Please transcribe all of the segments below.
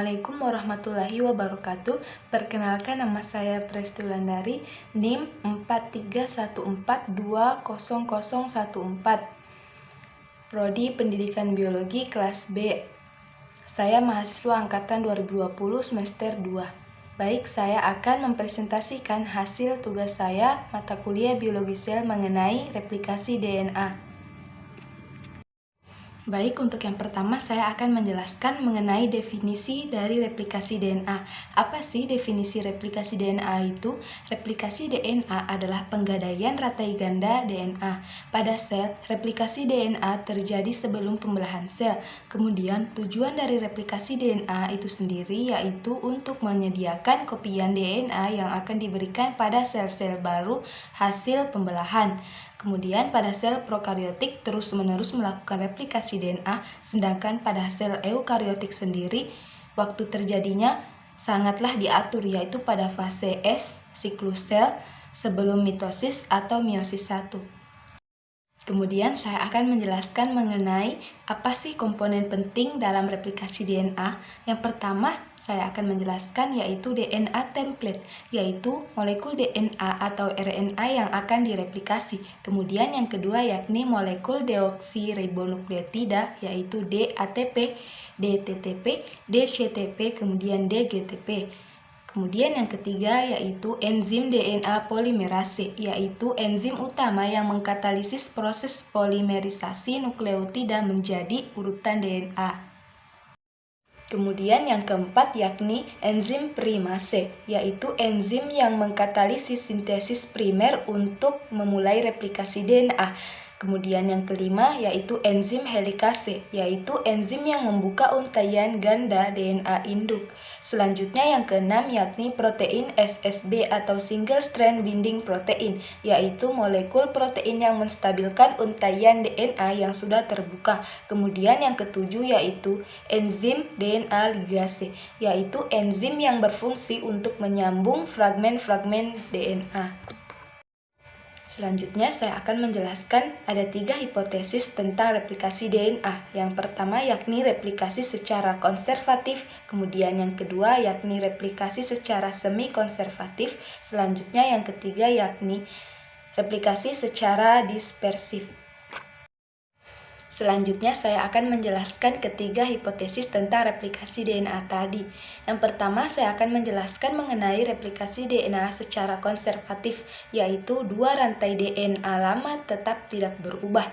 Assalamualaikum warahmatullahi wabarakatuh. Perkenalkan, nama saya Presti Wulandari, NIM 4314200014, Prodi Pendidikan Biologi kelas B. Saya mahasiswa angkatan 2020 semester 2. Baik, saya akan mempresentasikan hasil tugas saya mata kuliah biologi sel mengenai replikasi DNA. Baik, untuk yang pertama saya akan menjelaskan mengenai definisi dari replikasi DNA. Apa sih definisi replikasi DNA itu? Replikasi DNA adalah penggadaian rantai ganda DNA. Pada sel, replikasi DNA terjadi sebelum pembelahan sel. Kemudian, tujuan dari replikasi DNA itu sendiri yaitu untuk menyediakan kopian DNA yang akan diberikan pada sel-sel baru hasil pembelahan. Kemudian pada sel prokariotik terus-menerus melakukan replikasi DNA, sedangkan pada sel eukariotik sendiri, waktu terjadinya sangatlah diatur, yaitu pada fase S, siklus sel, sebelum mitosis atau meiosis 1. Kemudian saya akan menjelaskan mengenai apa sih komponen penting dalam replikasi DNA. Yang pertama, saya akan menjelaskan yaitu DNA template, yaitu molekul DNA atau RNA yang akan direplikasi. Kemudian yang kedua yakni molekul deoksiribonukleotida, yaitu DATP, DTTP, DCTP, kemudian DGTP. Kemudian yang ketiga yaitu enzim DNA polimerase, yaitu enzim utama yang mengkatalisis proses polimerisasi nukleotida menjadi urutan DNA. Kemudian yang keempat yakni enzim primase, yaitu enzim yang mengkatalisis sintesis primer untuk memulai replikasi DNA. Kemudian yang kelima yaitu enzim helikase, yaitu enzim yang membuka untaian ganda DNA induk. Selanjutnya yang keenam yakni protein SSB atau single strand binding protein, yaitu molekul protein yang menstabilkan untaian DNA yang sudah terbuka. Kemudian yang ketujuh yaitu enzim DNA ligase, yaitu enzim yang berfungsi untuk menyambung fragmen-fragmen DNA. Selanjutnya saya akan menjelaskan ada 3 hipotesis tentang replikasi DNA. Yang pertama yakni replikasi secara konservatif, kemudian yang kedua yakni replikasi secara semi-konservatif, selanjutnya yang ketiga yakni replikasi secara dispersif. Selanjutnya saya akan menjelaskan ketiga hipotesis tentang replikasi DNA tadi. Yang pertama saya akan menjelaskan mengenai replikasi DNA secara konservatif, yaitu dua rantai DNA lama tetap tidak berubah,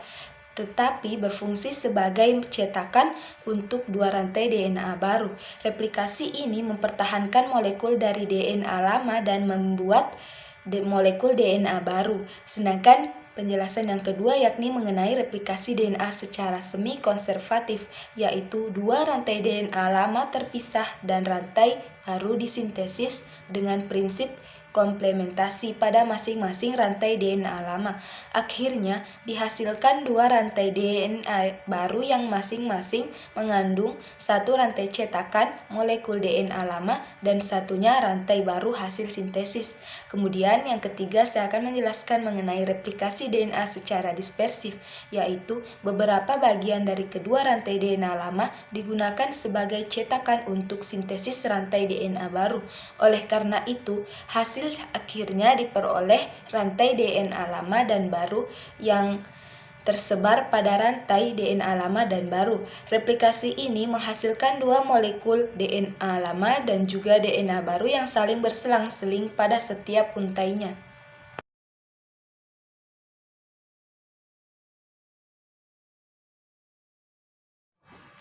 tetapi berfungsi sebagai cetakan untuk dua rantai DNA baru. Replikasi ini mempertahankan molekul dari DNA lama dan membuat molekul DNA baru. Sedangkan penjelasan yang kedua yakni mengenai replikasi DNA secara semi-konservatif, yaitu dua rantai DNA lama terpisah dan rantai baru disintesis dengan prinsip komplementasi pada masing-masing rantai DNA lama. Akhirnya dihasilkan dua rantai DNA baru yang masing-masing mengandung satu rantai cetakan molekul DNA lama dan satunya rantai baru hasil sintesis. Kemudian yang ketiga saya akan menjelaskan mengenai replikasi DNA secara dispersif, yaitu beberapa bagian dari kedua rantai DNA lama digunakan sebagai cetakan untuk sintesis rantai DNA baru. Oleh karena itu, hasil akhirnya diperoleh rantai DNA lama dan baru yang tersebar pada rantai DNA lama dan baru. Replikasi ini menghasilkan dua molekul DNA lama dan juga DNA baru yang saling berselang-seling pada setiap untainya.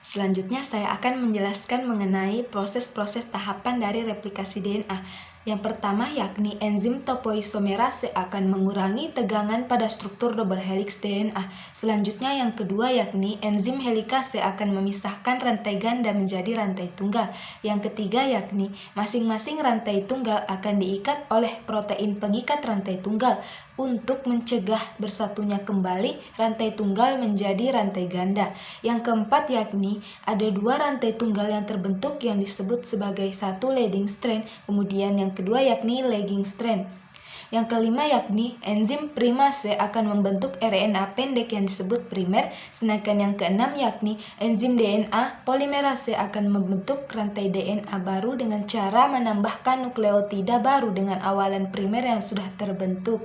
Selanjutnya saya akan menjelaskan mengenai proses-proses tahapan dari replikasi DNA. Yang pertama yakni enzim topoisomerase akan mengurangi tegangan pada struktur double helix DNA. Selanjutnya yang kedua yakni enzim helikase akan memisahkan rantai ganda menjadi rantai tunggal. Yang ketiga yakni masing-masing rantai tunggal akan diikat oleh protein pengikat rantai tunggal untuk mencegah bersatunya kembali rantai tunggal menjadi rantai ganda. Yang keempat yakni ada dua rantai tunggal yang terbentuk yang disebut sebagai satu leading strand, kemudian yang kedua yakni lagging strand. Yang kelima yakni enzim primase akan membentuk RNA pendek yang disebut primer, sedangkan yang keenam yakni enzim DNA polimerase akan membentuk rantai DNA baru dengan cara menambahkan nukleotida baru dengan awalan primer yang sudah terbentuk.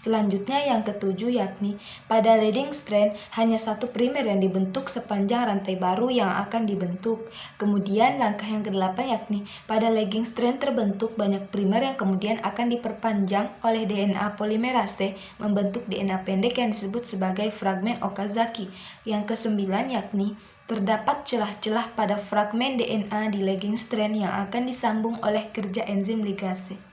Selanjutnya yang ketujuh yakni pada leading strand hanya satu primer yang dibentuk sepanjang rantai baru yang akan dibentuk. Kemudian langkah yang kedelapan yakni pada lagging strand terbentuk banyak primer yang kemudian akan diperpanjang oleh DNA polimerase membentuk DNA pendek yang disebut sebagai fragmen Okazaki. Yang kesembilan yakni terdapat celah-celah pada fragmen DNA di lagging strand yang akan disambung oleh kerja enzim ligase.